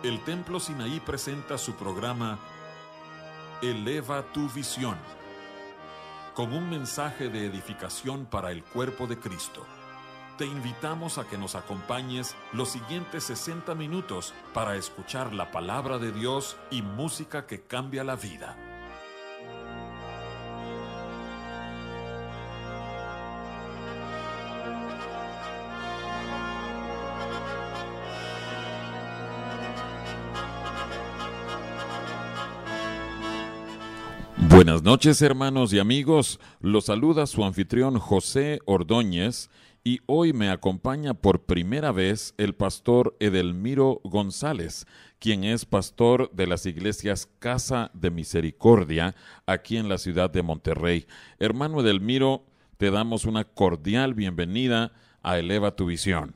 El Templo Sinaí presenta su programa Eleva tu visión, con un mensaje de edificación para el cuerpo de Cristo. Te invitamos a que nos acompañes los siguientes 60 minutos para escuchar la palabra de Dios y música que cambia la vida. Buenas noches, hermanos y amigos. Los saluda su anfitrión José Ordóñez y hoy me acompaña por primera vez el pastor Edelmiro González, quien es pastor de las iglesias Casa de Misericordia aquí en la ciudad de Monterrey. Hermano Edelmiro, te damos una cordial bienvenida a Eleva tu Visión.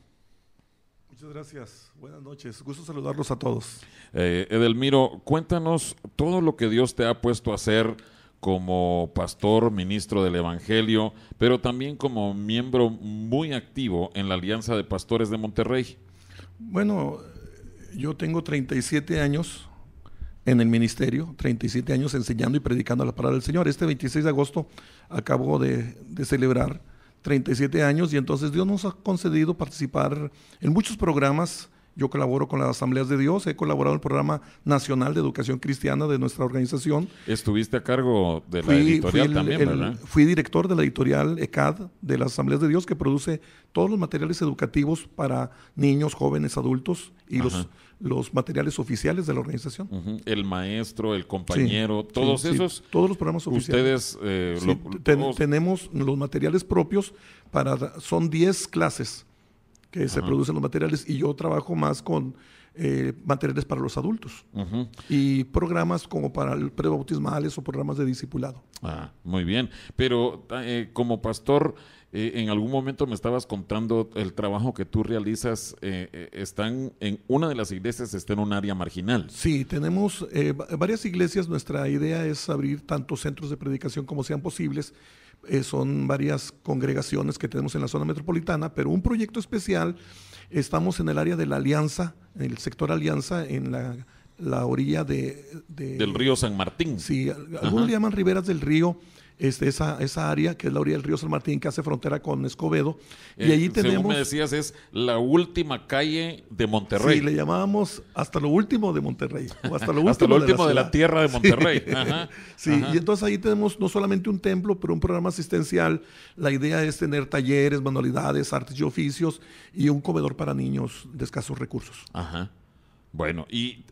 Muchas gracias. Buenas noches. Gusto saludarlos a todos. Edelmiro, cuéntanos todo lo que Dios te ha puesto a hacer como pastor, ministro del Evangelio, pero también como miembro muy activo en la Alianza de Pastores de Monterrey. Bueno, yo tengo 37 años en el ministerio, 37 años enseñando y predicando la palabra del Señor. Este 26 de agosto acabo de celebrar 37 años y entonces Dios nos ha concedido participar en muchos programas. Yo colaboro con las Asambleas de Dios, he colaborado en el Programa Nacional de Educación Cristiana de nuestra organización. Estuviste a cargo de la editorial también, ¿verdad? Fui director de la editorial ECAD de las Asambleas de Dios, que produce todos los materiales educativos para niños, jóvenes, adultos y los materiales oficiales de la organización. El maestro, el compañero, sí, todos esos. Todos los programas oficiales. Ustedes tenemos los materiales propios, son 10 clases que se producen los materiales y yo trabajo más con materiales para los adultos y programas como para el prebautismales o programas de discipulado. Muy bien, pero como pastor, en algún momento me estabas contando el trabajo que tú realizas, están en una de las iglesias, está en un área marginal. Sí, tenemos varias iglesias. Nuestra idea es abrir tantos centros de predicación como sean posibles. Son varias congregaciones que tenemos en la zona metropolitana, pero un proyecto especial, estamos en el área de la Alianza, en el sector Alianza, en la orilla del río San Martín. Sí, algunos le llaman Riberas del Río. Esa área que es la orilla del río San Martín, que hace frontera con Escobedo, y allí tenemos, según me decías, es la última calle de Monterrey. Sí, le llamábamos hasta lo último de Monterrey, o hasta lo último de la tierra de Monterrey. Sí. Y entonces ahí tenemos no solamente un templo, pero un programa asistencial. La idea es tener talleres, manualidades, artes y oficios y un comedor para niños de escasos recursos. Bueno, y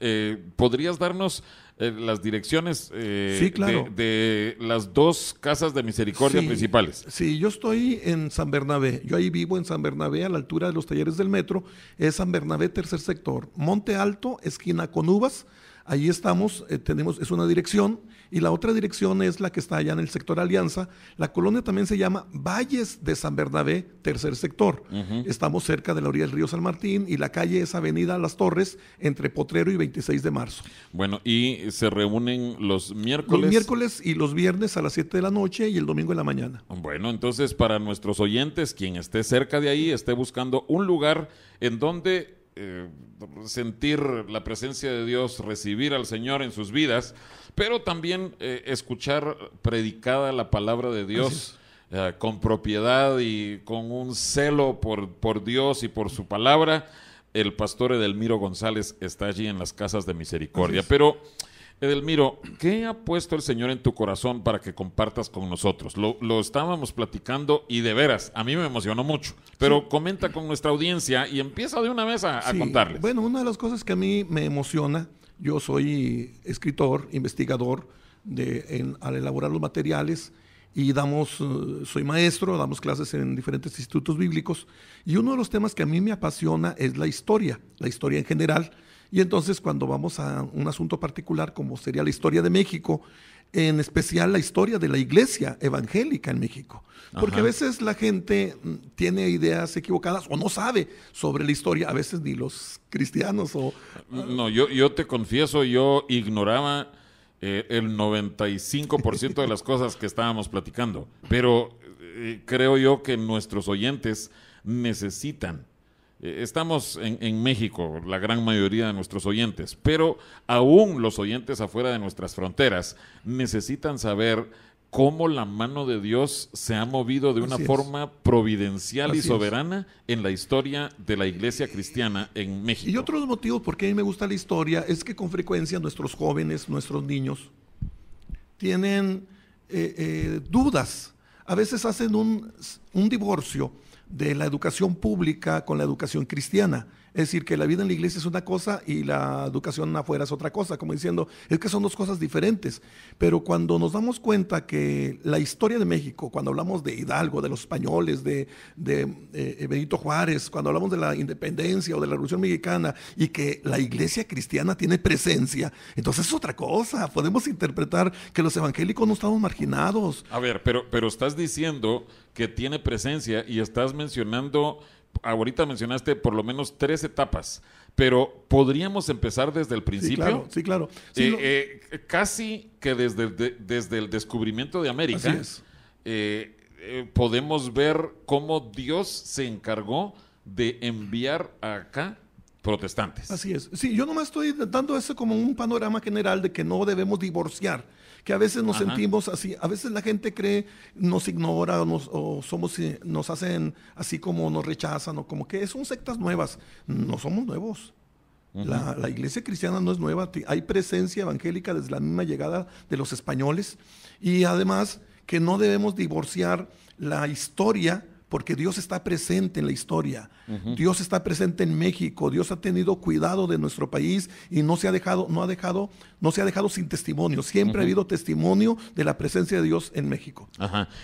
¿podrías darnos las direcciones sí, claro, de las dos casas de misericordia principales? Sí, yo estoy en San Bernabé. Yo ahí vivo en San Bernabé, a la altura de los talleres del metro. Es San Bernabé, tercer sector. Monte Alto, esquina con Uvas. Allí estamos, es una dirección, y la otra dirección es la que está allá en el sector Alianza. La colonia también se llama Valles de San Bernabé, tercer sector. Estamos cerca de la orilla del río San Martín, y la calle es Avenida Las Torres, entre Potrero y 26 de marzo. Bueno, y se reúnen los miércoles. Los miércoles y los viernes a las 7 de la noche y el domingo en la mañana. Bueno, entonces para nuestros oyentes, quien esté cerca de ahí, esté buscando un lugar en donde sentir la presencia de Dios, recibir al Señor en sus vidas, pero también escuchar predicada la palabra de Dios con propiedad y con un celo por Dios y por su palabra. El pastor Edelmiro González está allí en las Casas de Misericordia. Pero Edelmiro, ¿qué ha puesto el Señor en tu corazón para que compartas con nosotros? Lo estábamos platicando y de veras, a mí me emocionó mucho, pero comenta con nuestra audiencia y empieza de una vez a contarles. Bueno, una de las cosas que a mí me emociona, yo soy escritor, investigador al elaborar los materiales y soy maestro, damos clases en diferentes institutos bíblicos, y uno de los temas que a mí me apasiona es la historia en general. Y entonces cuando vamos a un asunto particular como sería la historia de México, en especial la historia de la iglesia evangélica en México, porque a veces la gente tiene ideas equivocadas o no sabe sobre la historia, a veces ni los cristianos No, yo te confieso, yo ignoraba el 95% de las cosas que estábamos platicando, pero creo yo que nuestros oyentes necesitan estamos en México, la gran mayoría de nuestros oyentes, pero aún los oyentes afuera de nuestras fronteras necesitan saber cómo la mano de Dios se ha movido de una forma providencial y soberana en la historia de la iglesia cristiana en México. Y otro de los motivos por qué a mí me gusta la historia es que con frecuencia nuestros jóvenes, nuestros niños, tienen dudas. A veces hacen un divorcio de la educación pública con la educación cristiana. Es decir, que la vida en la iglesia es una cosa y la educación afuera es otra cosa, como diciendo, es que son dos cosas diferentes. Pero cuando nos damos cuenta que la historia de México, cuando hablamos de Hidalgo, de los españoles, de Benito Juárez, cuando hablamos de la independencia o de la Revolución Mexicana, y que la iglesia cristiana tiene presencia, entonces es otra cosa. Podemos interpretar que los evangélicos no estamos marginados. A ver, pero estás diciendo que tiene presencia y estás mencionando... Ahorita mencionaste por lo menos 3 etapas, pero ¿podríamos empezar desde el principio? Sí, claro. Sí, casi que desde el descubrimiento de América, podemos ver cómo Dios se encargó de enviar acá protestantes. Así es. Sí, yo nomás estoy dando eso como un panorama general de que no debemos divorciar, que a veces nos sentimos así, a veces la gente cree, nos ignora o nos hacen así como nos rechazan o como que son sectas nuevas. No somos nuevos. La iglesia cristiana no es nueva, hay presencia evangélica desde la misma llegada de los españoles, y además que no debemos divorciar la historia, porque Dios está presente en la historia. Dios está presente en México. Dios ha tenido cuidado de nuestro país y no se ha dejado sin testimonio. Siempre ha habido testimonio de la presencia de Dios en México.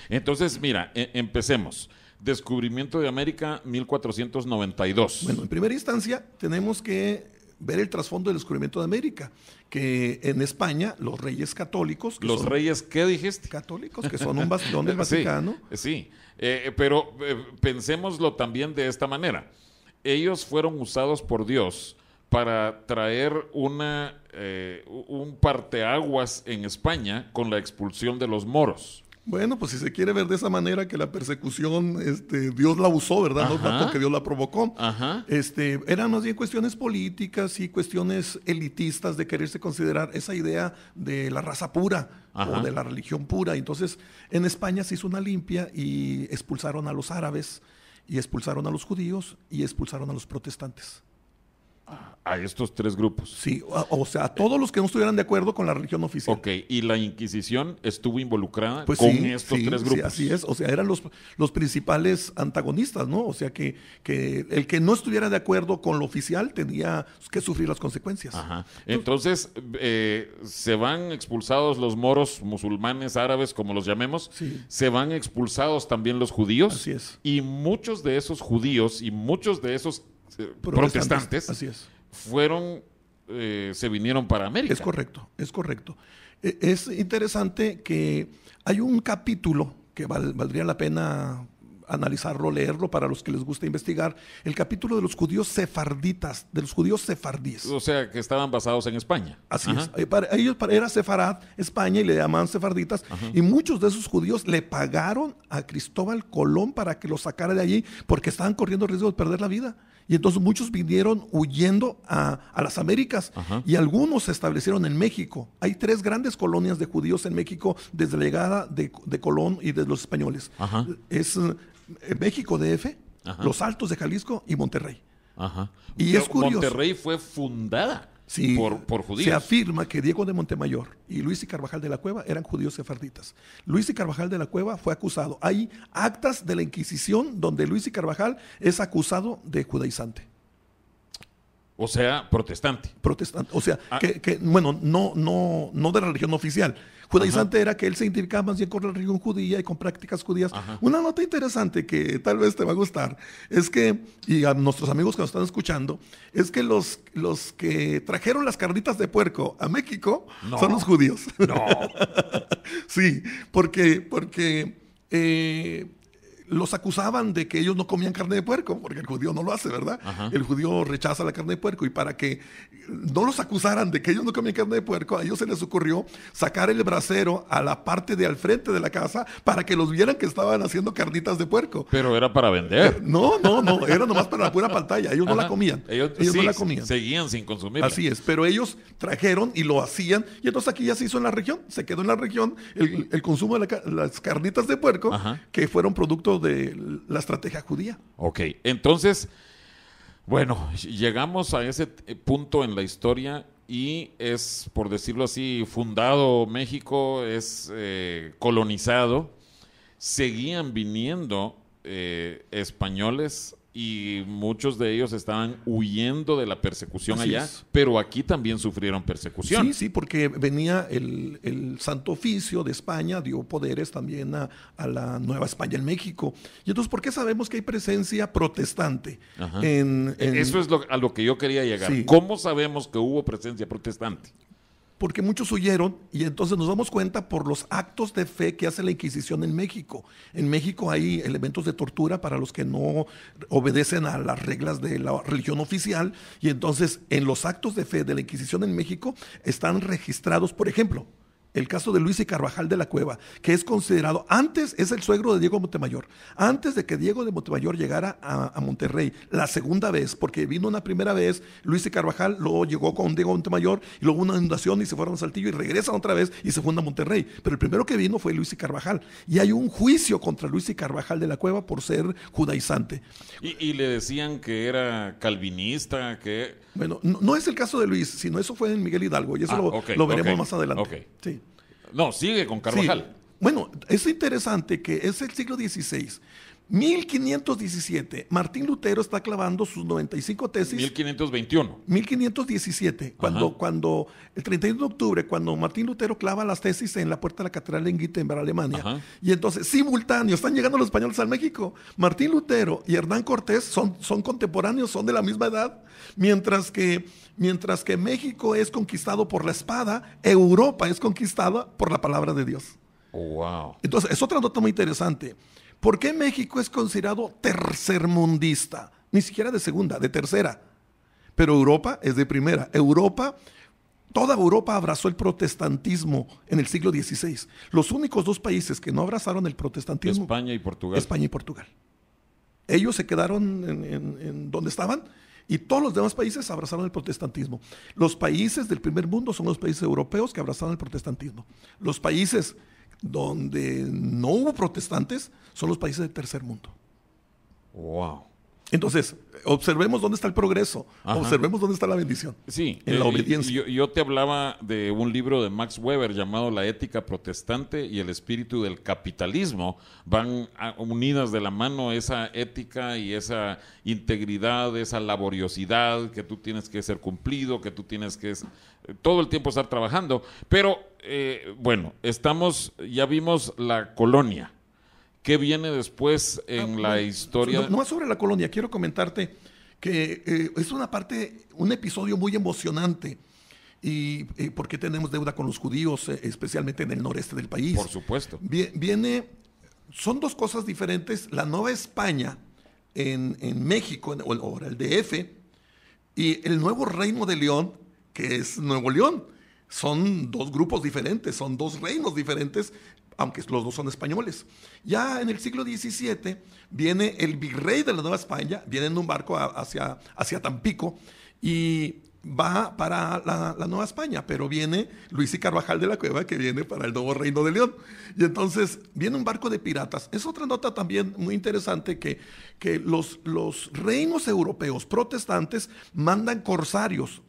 Entonces, mira, empecemos. Descubrimiento de América, 1492. Bueno, en primera instancia tenemos que ver el trasfondo del descubrimiento de América, que en España los reyes católicos... ¿Los reyes qué dijiste? Católicos, que son un bastión del Vaticano. Sí. Pero pensémoslo también de esta manera. Ellos fueron usados por Dios para traer un parteaguas en España con la expulsión de los moros. Bueno, pues si se quiere ver de esa manera, que la persecución Dios la usó, ¿verdad? No porque Dios la provocó. Eran más bien cuestiones políticas y cuestiones elitistas de quererse considerar esa idea de la raza pura o de la religión pura. Entonces, en España se hizo una limpia y expulsaron a los árabes, y expulsaron a los judíos, y expulsaron a los protestantes. A estos 3 grupos. Sí, o sea, a todos los que no estuvieran de acuerdo con la religión oficial. Ok, ¿y la Inquisición estuvo involucrada con estos 3 grupos? Sí, así es, o sea, eran los principales antagonistas, ¿no? O sea, que el que no estuviera de acuerdo con lo oficial tenía que sufrir las consecuencias. Entonces, se van expulsados los moros, musulmanes, árabes, como los llamemos, se van expulsados también los judíos. Así es. Y muchos de esos judíos y muchos de esos protestantes así es. Se vinieron para América. Es correcto. Es interesante que hay un capítulo que valdría la pena analizarlo, leerlo para los que les gusta investigar, el capítulo de los judíos sefarditas, de los judíos sefardíes. O sea, que estaban basados en España. Así es. Ellos era Sefarad, España, y le llamaban sefarditas, y muchos de esos judíos le pagaron a Cristóbal Colón para que los sacara de allí, porque estaban corriendo riesgo de perder la vida. Y entonces muchos vinieron huyendo a las Américas, y algunos se establecieron en México. Hay 3 grandes colonias de judíos en México desde la llegada de Colón y de los españoles. Es México DF, Los Altos de Jalisco y Monterrey. Y es curioso. Monterrey fue fundada por judíos. Se afirma que Diego de Montemayor y Luis y Carvajal de la Cueva eran judíos sefarditas. Luis y Carvajal de la Cueva fue acusado. Hay actas de la Inquisición donde Luis y Carvajal es acusado de judaizante. O sea, protestante. O sea, bueno, no de la religión oficial. Judaizante era que él se identificaba más bien con la religión judía y con prácticas judías. Una nota interesante que tal vez te va a gustar es que, y a nuestros amigos que nos están escuchando, es que los que trajeron las carnitas de puerco a México son los judíos. Sí, porque los acusaban de que ellos no comían carne de puerco, porque el judío no lo hace, ¿verdad? Ajá. El judío rechaza la carne de puerco, y para que no los acusaran de que ellos no comían carne de puerco, a ellos se les ocurrió sacar el brasero a la parte de al frente de la casa para que los vieran que estaban haciendo carnitas de puerco. Pero era para vender. No, era nomás para la pura pantalla, ellos no la comían. Ellos no sí, la comían. seguían sin consumirla. Así es, pero ellos trajeron y lo hacían, y entonces aquí ya se hizo en la región, se quedó en la región el consumo de las carnitas de puerco, Ajá. que fueron producto de la estrategia judía. Ok, entonces, bueno, llegamos a ese punto en la historia y es, por decirlo así, fundado México, es colonizado, seguían viniendo españoles y muchos de ellos estaban huyendo de la persecución Así allá, es. pero aquí también sufrieron persecución. Sí, porque venía el Santo Oficio de España, dio poderes también a la Nueva España en México. Y entonces, ¿por qué sabemos que hay presencia protestante? Ajá. En Eso es a lo que yo quería llegar. Sí. ¿Cómo sabemos que hubo presencia protestante? Porque muchos huyeron, y entonces nos damos cuenta por los actos de fe que hace la Inquisición en México. En México hay elementos de tortura para los que no obedecen a las reglas de la religión oficial, y entonces en los actos de fe de la Inquisición en México están registrados, por ejemplo, el caso de Luis y Carvajal de la Cueva, que es considerado, antes es el suegro de Diego Montemayor, antes de que Diego de Montemayor llegara a Monterrey, la segunda vez, porque vino una primera vez Luis y Carvajal, luego llegó con Diego Montemayor, y luego una inundación y se fueron a Saltillo y regresan otra vez y se funda Monterrey. Pero el primero que vino fue Luis y Carvajal, y hay un juicio contra Luis y Carvajal de la Cueva por ser judaizante. Y le decían que era calvinista, que... Bueno, no es el caso de Luis, sino eso fue en Miguel Hidalgo, y eso lo veremos más adelante. Ok. Sí. No, sigue con Carvajal. Sí. Bueno, es interesante que es el siglo XVI. 1517, Martín Lutero está clavando sus 95 tesis. 1521. 1517, cuando el 31 de octubre, cuando Martín Lutero clava las tesis en la puerta de la catedral en Wittenberg, Alemania. Ajá. Y entonces, simultáneo, están llegando los españoles al México. Martín Lutero y Hernán Cortés son contemporáneos, son de la misma edad, mientras que México es conquistado por la espada, Europa es conquistada por la palabra de Dios. Wow. Entonces, es otra nota muy interesante. ¿Por qué México es considerado tercermundista? Ni siquiera de segunda, de tercera. Pero Europa es de primera. Toda Europa abrazó el protestantismo en el siglo XVI. Los únicos dos países que no abrazaron el protestantismo... España y Portugal. España y Portugal. Ellos se quedaron en donde estaban, y todos los demás países abrazaron el protestantismo. Los países del primer mundo son los países europeos que abrazaron el protestantismo. Los países donde no hubo protestantes son los países del tercer mundo. Wow. Entonces, observemos dónde está el progreso, Ajá. Observemos dónde está la bendición. Sí, en la obediencia. Yo te hablaba de un libro de Max Weber llamado La ética protestante y el espíritu del capitalismo. Van unidas de la mano esa ética y esa integridad, esa laboriosidad, que tú tienes que ser cumplido, que tú tienes que todo el tiempo estar trabajando. Pero, bueno, ya vimos la colonia. ¿Qué viene después en la historia? No más sobre la colonia, quiero comentarte que es un episodio muy emocionante, y porque tenemos deuda con los judíos, especialmente en el noreste del país. Por supuesto. Son dos cosas diferentes: la Nueva España en México, o el DF, y el nuevo Reino de León, que es Nuevo León. Son dos grupos diferentes, son dos reinos diferentes, aunque los dos son españoles. Ya en el siglo XVII viene el virrey de la Nueva España, viene en un barco hacia Tampico, y va para la Nueva España, pero viene Luis y Carvajal de la Cueva, que viene para el nuevo Reino de León. Y entonces viene un barco de piratas. Es otra nota también muy interesante, que los reinos europeos protestantes mandan corsarios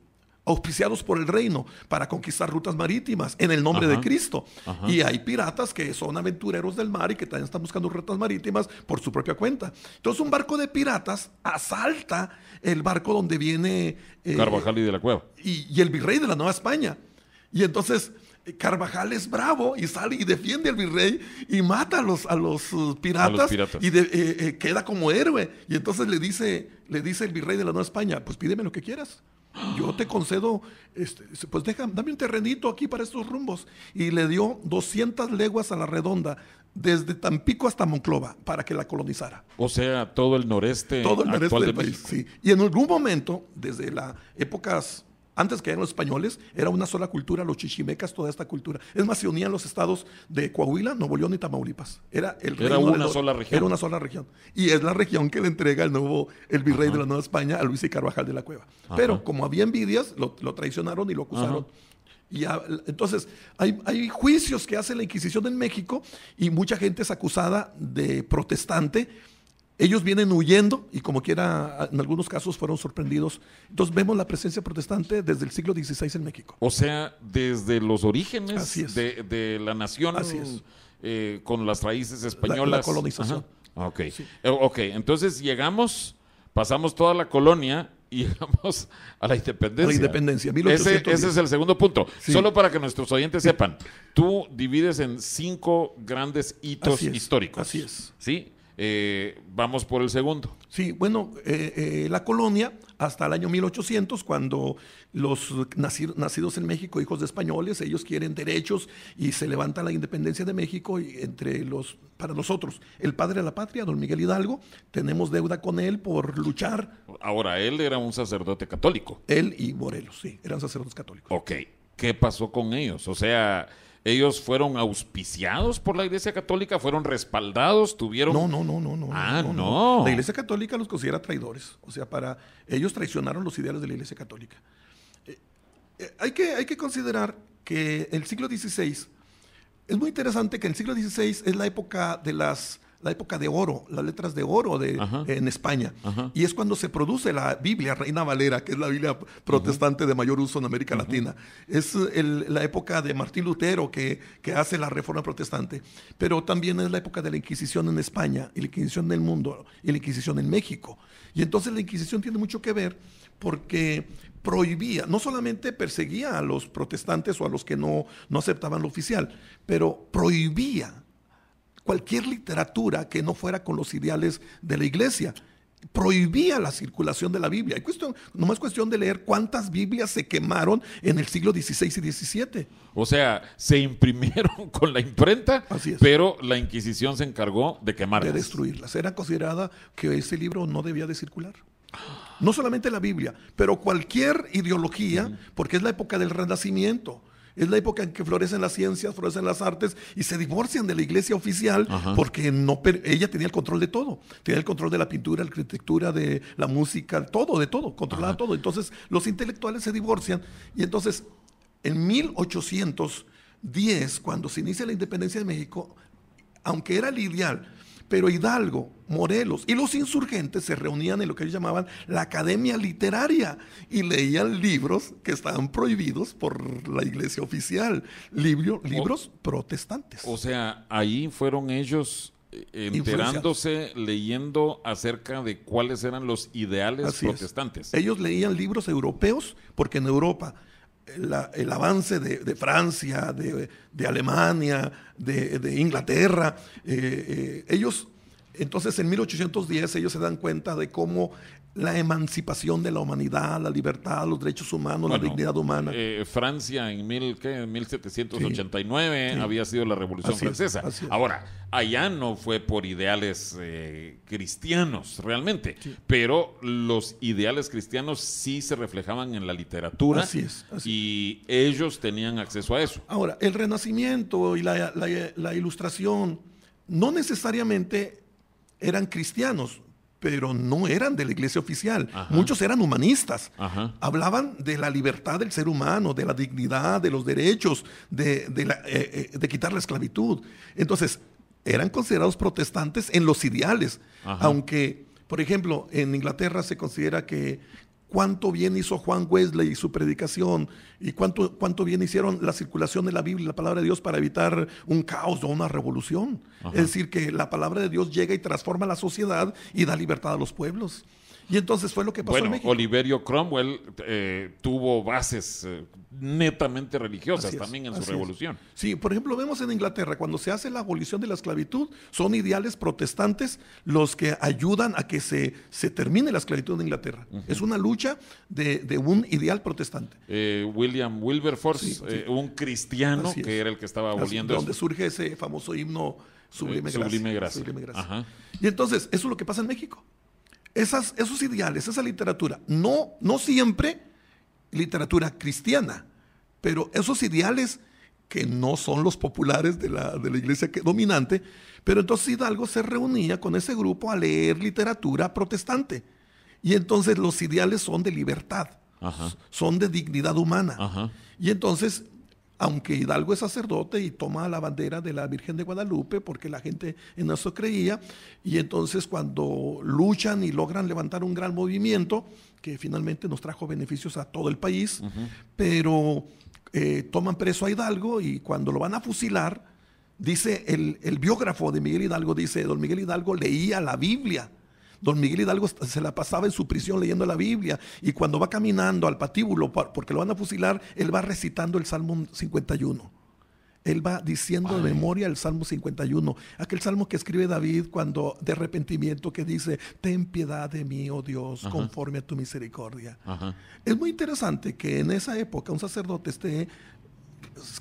auspiciados por el reino para conquistar rutas marítimas en el nombre de Cristo. Ajá. Y hay piratas que son aventureros del mar y que también están buscando rutas marítimas por su propia cuenta. Entonces un barco de piratas asalta el barco donde viene Carvajal y de la Cueva y el virrey de la Nueva España. Y entonces Carvajal es bravo y sale y defiende al virrey y mata a los piratas. Y queda como héroe. Y entonces le dice el virrey de la Nueva España: pues pídeme lo que quieras. Yo te concedo, pues dame un terrenito aquí para estos rumbos. Y le dio 200 leguas a la redonda, desde Tampico hasta Monclova, para que la colonizara. O sea, todo el noreste actual del de país, México. sí. Y en algún momento, desde las épocas antes que eran los españoles, era una sola cultura, los chichimecas, toda esta cultura. Es más, se unían los estados de Coahuila, Nuevo León y Tamaulipas. Era una sola región. Era una sola región. Y es la región que le entrega el virrey de la Nueva España a Luis y Carvajal de la Cueva. Ajá. Pero como había envidias, lo traicionaron y lo acusaron. Ajá. Entonces, hay juicios que hace la Inquisición en México y mucha gente es acusada de protestante. Ellos vienen huyendo y como quiera, en algunos casos fueron sorprendidos. Entonces vemos la presencia protestante desde el siglo XVI en México. O sea, desde los orígenes de la nación con las raíces españolas. La colonización. Ok, sí. Entonces pasamos toda la colonia y llegamos a la independencia. A la independencia, 1810. Ese es el segundo punto. Sí. Solo para que nuestros oyentes sepan, tú divides en 5 grandes hitos históricos. Así es. ¿Sí? Vamos por el segundo. Sí, bueno, la colonia hasta el año 1800, cuando los nacidos en México, hijos de españoles, ellos quieren derechos y se levanta la independencia de México y para nosotros, el padre de la patria, don Miguel Hidalgo, tenemos deuda con él por luchar. Ahora, él era un sacerdote católico. Él y Morelos, sí, eran sacerdotes católicos. Ok, ¿qué pasó con ellos? O sea, ¿ellos fueron auspiciados por la Iglesia Católica? ¿Fueron respaldados? ¿Tuvieron...? No. No. La Iglesia Católica los considera traidores. O sea, ellos traicionaron los ideales de la Iglesia Católica. Hay que considerar que el siglo XVI, es muy interesante que el siglo XVI es la época de oro, las letras de oro en España. Ajá. Y es cuando se produce la Biblia Reina Valera, que es la Biblia protestante de mayor uso en América Latina. Es la época de Martín Lutero que hace la Reforma Protestante. Pero también es la época de la Inquisición en España, y la Inquisición en el mundo, y la Inquisición en México. Y entonces la Inquisición tiene mucho que ver porque prohibía, no solamente perseguía a los protestantes o a los que no aceptaban lo oficial, pero prohibía cualquier literatura que no fuera con los ideales de la iglesia. Prohibía la circulación de la Biblia. No es cuestión de leer cuántas Biblias se quemaron en el siglo XVI y XVII. O sea, se imprimieron con la imprenta, pero la Inquisición se encargó de quemarlas. De destruirlas. Era considerada que ese libro no debía de circular. No solamente la Biblia, pero cualquier ideología, porque es la época del Renacimiento. Es la época en que florecen las ciencias, florecen las artes y se divorcian de la iglesia oficial porque ella tenía el control de todo. Tenía el control de la pintura, la arquitectura, de la música, de todo, controlaba todo. Entonces los intelectuales se divorcian y entonces en 1810, cuando se inicia la independencia de México, aunque era el ideal, pero Hidalgo, Morelos y los insurgentes se reunían en lo que ellos llamaban la Academia Literaria y leían libros que estaban prohibidos por la iglesia oficial, libros protestantes. O sea, ahí fueron ellos enterándose, leyendo acerca de cuáles eran los ideales protestantes. Ellos leían libros europeos porque en Europa el avance de Francia, de Alemania, de Inglaterra, ellos, entonces en 1810 ellos se dan cuenta de cómo la emancipación de la humanidad, la libertad, los derechos humanos, la dignidad humana. Francia en 1789 había sido la Revolución Francesa. Ahora, allá no fue por ideales cristianos realmente, pero los ideales cristianos sí se reflejaban en la literatura y ellos tenían acceso a eso. Ahora, el Renacimiento y la Ilustración no necesariamente eran cristianos, pero no eran de la iglesia oficial. Muchos eran humanistas. Hablaban de la libertad del ser humano, de la dignidad, de los derechos, de quitar la esclavitud. Entonces, eran considerados protestantes en los ideales. Aunque, por ejemplo, en Inglaterra se considera que cuánto bien hizo Juan Wesley y su predicación y cuánto bien hicieron la circulación de la Biblia y la palabra de Dios para evitar un caos o una revolución. Es decir, que la palabra de Dios llega y transforma la sociedad y da libertad a los pueblos. Y entonces fue lo que pasó en México. Oliverio Cromwell tuvo bases netamente religiosas también en su revolución. Sí, por ejemplo, vemos en Inglaterra, cuando se hace la abolición de la esclavitud, son ideales protestantes los que ayudan a que se termine la esclavitud en Inglaterra. Es una lucha de un ideal protestante. William Wilberforce, un cristiano que era el que estaba aboliendo donde surge ese famoso himno Sublime Gracia. Sublime Gracia. Y entonces, eso es lo que pasa en México. Esos ideales, esa literatura, no siempre literatura cristiana, pero esos ideales que no son los populares de la iglesia dominante, pero entonces Hidalgo se reunía con ese grupo a leer literatura protestante. Y entonces los ideales son de libertad, son de dignidad humana. Y entonces, aunque Hidalgo es sacerdote y toma la bandera de la Virgen de Guadalupe, porque la gente en eso creía, y entonces cuando luchan y logran levantar un gran movimiento, que finalmente nos trajo beneficios a todo el país, pero toman preso a Hidalgo y cuando lo van a fusilar, dice el biógrafo de Miguel Hidalgo, dice, don Miguel Hidalgo leía la Biblia. Don Miguel Hidalgo se la pasaba en su prisión leyendo la Biblia, y cuando va caminando al patíbulo porque lo van a fusilar, él va recitando el Salmo 51. Él va diciendo de memoria el Salmo 51, aquel salmo que escribe David cuando de arrepentimiento, que dice, ten piedad de mí, oh Dios, conforme a tu misericordia. Es muy interesante que en esa época un sacerdote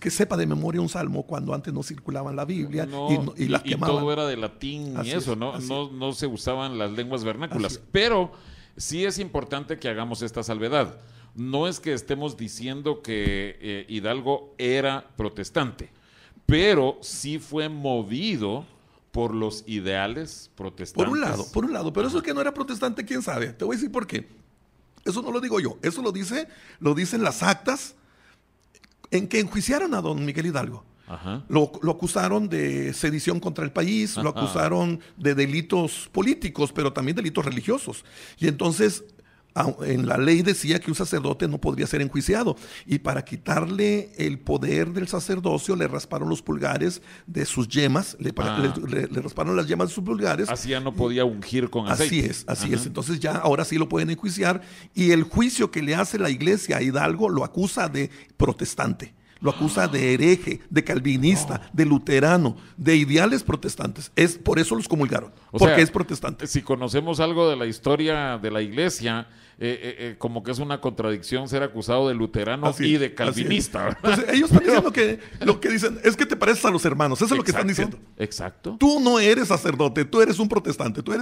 que sepa de memoria un salmo cuando antes no circulaban la Biblia y las quemaban. Y todo era de latín y eso, no se usaban las lenguas vernáculas. Pero sí es importante que hagamos esta salvedad. No es que estemos diciendo que Hidalgo era protestante, pero sí fue movido por los ideales protestantes. Por un lado, pero eso que no era protestante, quién sabe. Te voy a decir por qué. Eso no lo digo yo, eso lo dicen las actas en que enjuiciaron a don Miguel Hidalgo. Lo acusaron de sedición contra el país, lo acusaron de delitos políticos, pero también delitos religiosos. Y entonces, en la ley decía que un sacerdote no podría ser enjuiciado, y para quitarle el poder del sacerdocio le rasparon los pulgares de sus yemas, le rasparon las yemas de sus pulgares. Así ya no podía ungir con aceite. Así es. Entonces ya ahora sí lo pueden enjuiciar, y el juicio que le hace la iglesia a Hidalgo lo acusa de protestante. Lo acusa de hereje, de calvinista, de luterano, de ideales protestantes. Por eso los comulgaron, porque es protestante. Si conocemos algo de la historia de la iglesia, como que es una contradicción ser acusado de luterano y de calvinista. Entonces, ellos están diciendo que lo que dicen es que te pareces a los hermanos. Eso es lo que están diciendo. Exacto. Tú no eres sacerdote, tú eres un protestante. Tú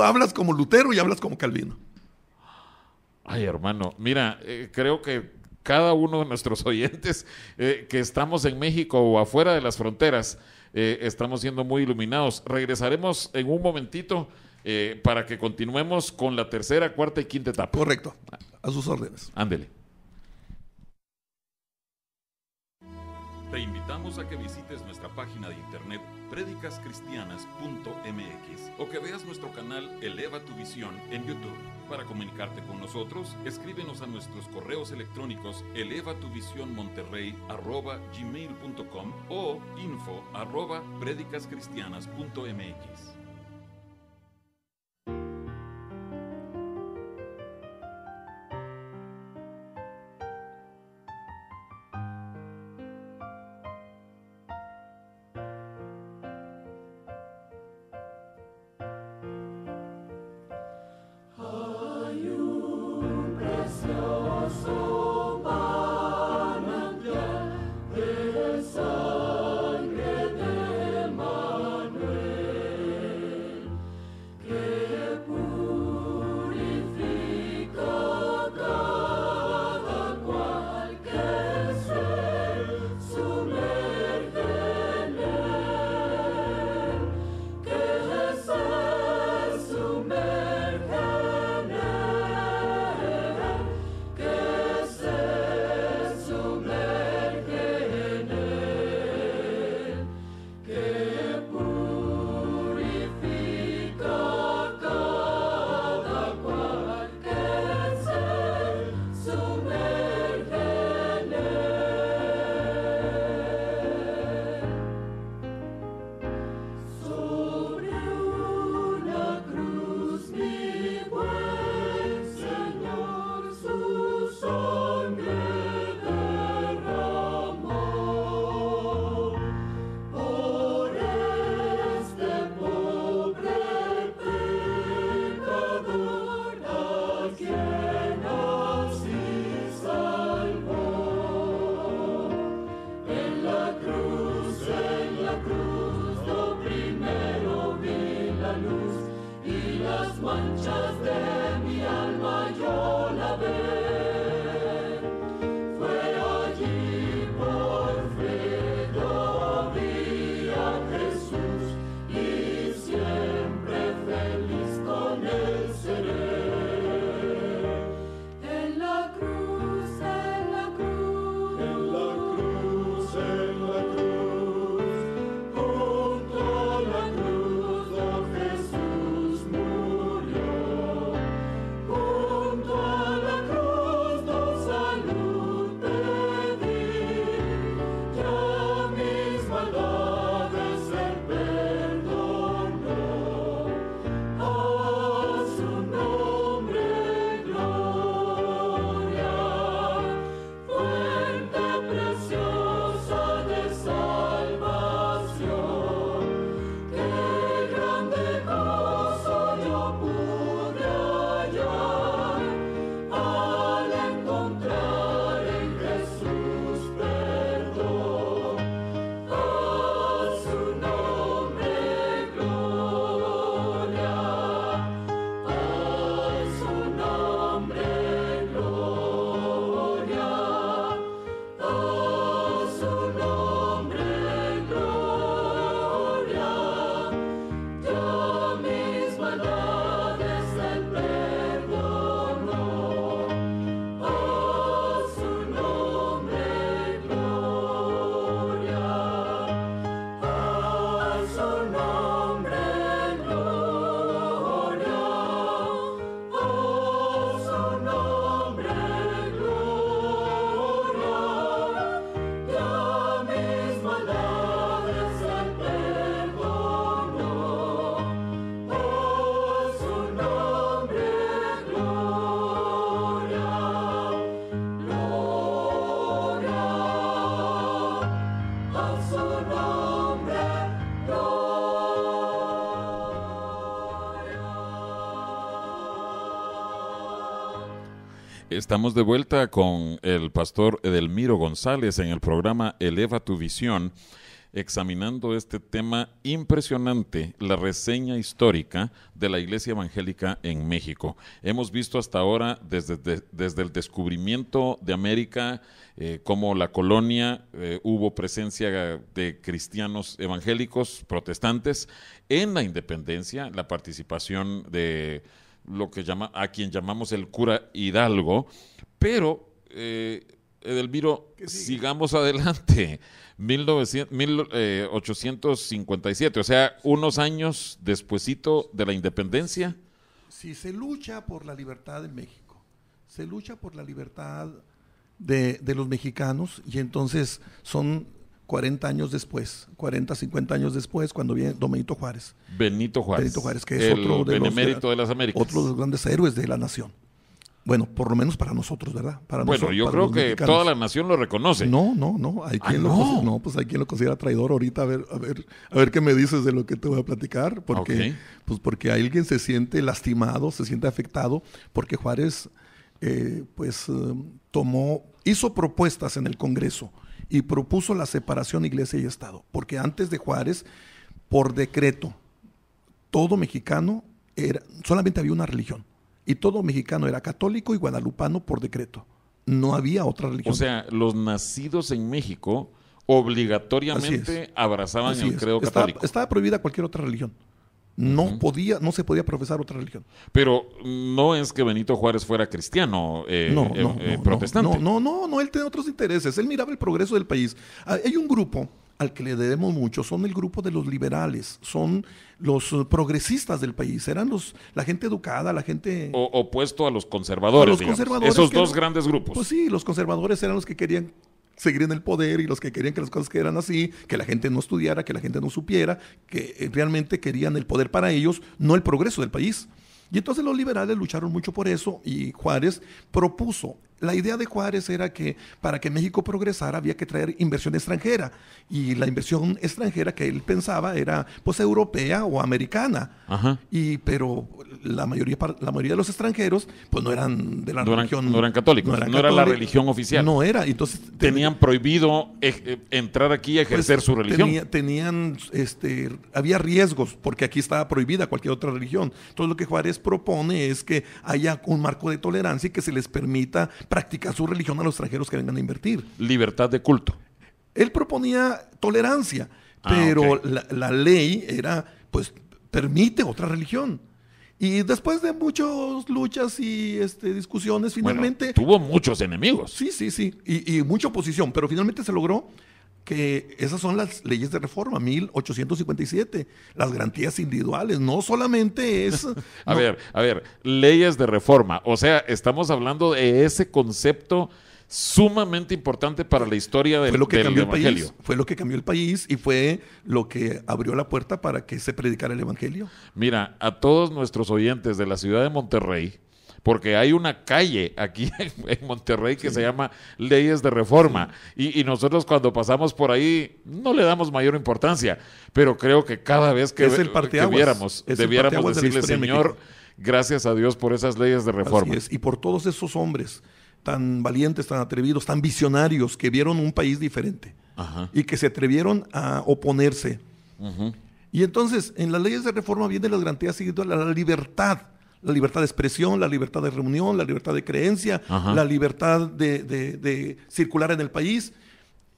hablas como Lutero y hablas como Calvino. Ay, hermano, mira, creo que cada uno de nuestros oyentes que estamos en México o afuera de las fronteras, estamos siendo muy iluminados. Regresaremos en un momentito para que continuemos con la tercera, cuarta y quinta etapa. Correcto, a sus órdenes. Ándele. Te invitamos a que visites nuestra página de internet predicascristianas.mx o que veas nuestro canal Eleva tu Visión en YouTube. Para comunicarte con nosotros, escríbenos a nuestros correos electrónicos elevatuvisionmonterrey@gmail.com o info@predicascristianas.mx. Estamos de vuelta con el pastor Edelmiro González en el programa Eleva tu Visión, examinando este tema impresionante, la reseña histórica de la Iglesia Evangélica en México. Hemos visto hasta ahora, desde el descubrimiento de América, como la colonia, hubo presencia de cristianos evangélicos, protestantes, en la independencia, la participación de lo que a quien llamamos el cura Hidalgo, pero Edelmiro, sigamos adelante. 1857, o sea, unos años despuesito de la independencia. Si se lucha por la libertad en México, se lucha por la libertad de los mexicanos, y entonces son 40 años después, 40, 50 años después, cuando viene Don Benito Juárez. Benito Juárez, que es otro de benemérito de las Américas. Otro de los grandes héroes de la nación. Bueno, por lo menos para nosotros, ¿verdad? Yo creo que mexicanos. Toda la nación lo reconoce. No. Hay quien hay quien lo considera traidor ahorita. A ver qué me dices de lo que te voy a platicar. Porque, porque alguien se siente lastimado, se siente afectado, porque Juárez hizo propuestas en el Congreso y propuso la separación Iglesia y Estado. Porque antes de Juárez, por decreto, todo mexicano solamente había una religión. Y todo mexicano era católico y guadalupano por decreto. No había otra religión. O sea, los nacidos en México obligatoriamente abrazaban el credo católico. Estaba prohibida cualquier otra religión. No se podía profesar otra religión. Pero no es que Benito Juárez fuera cristiano, protestante. No, él tenía otros intereses. Él miraba el progreso del país. Hay un grupo al que le debemos mucho, son el grupo de los liberales, son los progresistas del país, eran la gente educada, la gente... Opuesto a los conservadores, esos dos grandes grupos. Pues sí, los conservadores eran los que querían seguir en el poder y los que querían que las cosas quedaran así, que la gente no estudiara, que la gente no supiera, que realmente querían el poder para ellos, no el progreso del país. Y entonces los liberales lucharon mucho por eso y Juárez propuso. La idea de Juárez era que para que México progresara había que traer inversión extranjera, y la inversión extranjera que él pensaba era pues europea o americana. Ajá. Pero la mayoría de los extranjeros pues no eran de la religión, no eran católicos, no era la religión oficial. No era, entonces tenían prohibido entrar aquí a ejercer su religión. Había riesgos porque aquí estaba prohibida cualquier otra religión. Entonces lo que Juárez propone es que haya un marco de tolerancia y que se les permita practicar su religión a los extranjeros que vengan a invertir. Libertad de culto. Él proponía tolerancia, pero la ley pues permite otra religión. Y después de muchas luchas y discusiones, finalmente... tuvo muchos enemigos. Sí. Y mucha oposición, pero finalmente se logró que esas son las leyes de reforma, 1857, las garantías individuales, no solamente es... A ver, leyes de reforma, o sea, estamos hablando de ese concepto sumamente importante para la historia del Evangelio. Fue lo que cambió el país y fue lo que abrió la puerta para que se predicara el Evangelio. Mira, a todos nuestros oyentes de la ciudad de Monterrey, porque hay una calle aquí en Monterrey que se llama Leyes de Reforma, y nosotros cuando pasamos por ahí no le damos mayor importancia, pero creo que cada vez que viéramos, debiéramos decirle: Señor, gracias a Dios por esas leyes de reforma. Así es, y por todos esos hombres tan valientes, tan atrevidos, tan visionarios, que vieron un país diferente. Ajá. Y que se atrevieron a oponerse. Uh-huh. Y entonces, en las leyes de reforma vienen las garantías individuales, la libertad de expresión, la libertad de reunión, la libertad de creencia, Ajá. la libertad de circular en el país.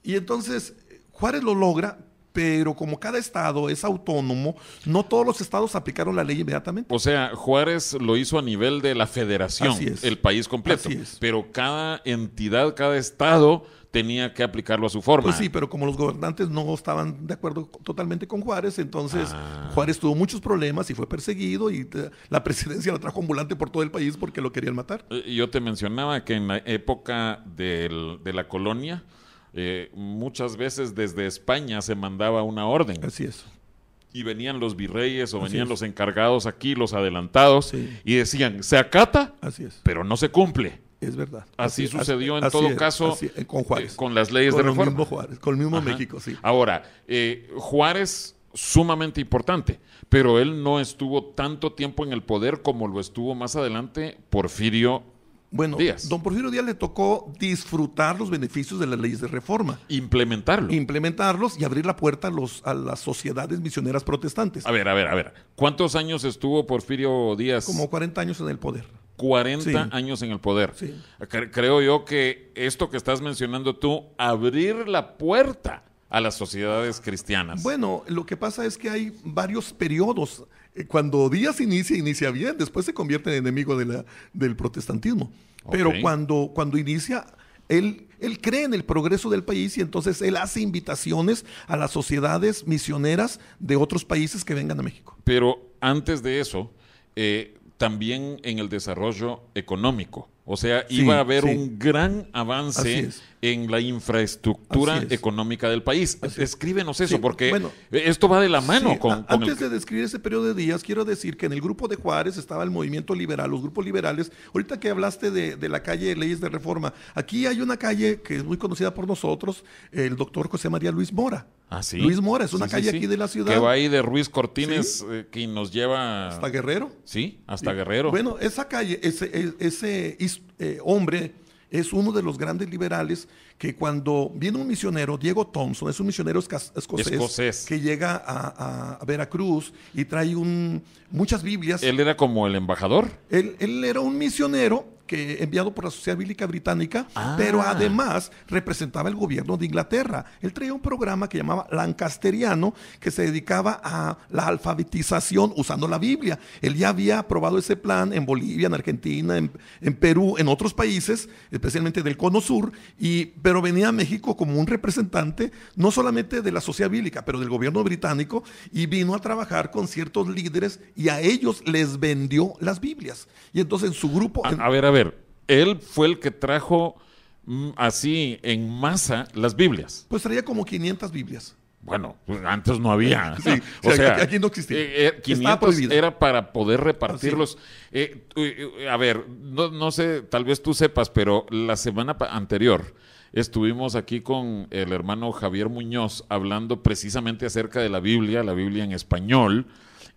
Y entonces Juárez lo logra, pero como cada estado es autónomo, no todos los estados aplicaron la ley inmediatamente. O sea, Juárez lo hizo a nivel de la federación, el país completo. Así es. Pero cada entidad, cada estado tenía que aplicarlo a su forma. Pues sí, pero como los gobernantes no estaban de acuerdo totalmente con Juárez, entonces Juárez tuvo muchos problemas y fue perseguido, y la presidencia lo trajo ambulante por todo el país porque lo querían matar. Yo te mencionaba que en la época de la colonia, muchas veces desde España se mandaba una orden. Así es. Y venían los virreyes o venían los encargados aquí, los adelantados, y decían: se acata, pero no se cumple. Es verdad. Así sucedió en todo caso con Juárez. Con las leyes de reforma. Mismo Juárez, con el mismo México, sí. Ahora, Juárez, sumamente importante, pero él no estuvo tanto tiempo en el poder como lo estuvo más adelante Porfirio Bueno, Díaz. don Porfirio Díaz le tocó disfrutar los beneficios de las leyes de reforma. Implementarlos y abrir la puerta a las sociedades misioneras protestantes. A ver. ¿Cuántos años estuvo Porfirio Díaz? Como 40 años en el poder. 40 años en el poder. Sí. Creo yo que esto que estás mencionando tú, abrir la puerta a las sociedades cristianas. Bueno, lo que pasa es que hay varios periodos. Cuando Díaz inicia bien, después se convierte en enemigo del protestantismo. Pero cuando inicia, él cree en el progreso del país y entonces él hace invitaciones a las sociedades misioneras de otros países que vengan a México. Pero antes de eso, también en el desarrollo económico. O sea, iba a haber un gran avance en la infraestructura económica del país. Escríbenos eso, porque esto va de la mano con antes de describir ese periodo de Díaz, quiero decir que en el grupo de Juárez estaba el movimiento liberal, los grupos liberales. Ahorita que hablaste de la calle de Leyes de Reforma, aquí hay una calle que es muy conocida por nosotros, el doctor José María Luis Mora. Ah, sí. Luis Mora, es una calle aquí de la ciudad. Que va ahí de Ruiz Cortines, que nos lleva... hasta Guerrero. Sí, hasta Guerrero. Bueno, esa calle, ese hombre es uno de los grandes liberales que cuando viene un misionero, Diego Thompson, es un misionero escocés que llega a Veracruz y trae muchas Biblias. ¿Él era como el embajador? Él era un misionero enviado por la Sociedad Bíblica Británica, pero además representaba el gobierno de Inglaterra. Él traía un programa que llamaba Lancasteriano, que se dedicaba a la alfabetización usando la Biblia. Él ya había aprobado ese plan en Bolivia, en Argentina, en Perú, en otros países, especialmente del Cono Sur, pero venía a México como un representante, no solamente de la Sociedad Bíblica, pero del gobierno británico, y vino a trabajar con ciertos líderes y a ellos les vendió las Biblias. Y entonces en su grupo... A ver, él fue el que trajo así en masa las Biblias. Pues traía como 500 Biblias. Bueno, pues antes no había. Sí, o sea, aquí no existía. 500 era para poder repartirlos. A ver, no sé, tal vez tú sepas, pero la semana anterior estuvimos aquí con el hermano Javier Muñoz hablando precisamente acerca de la Biblia en español,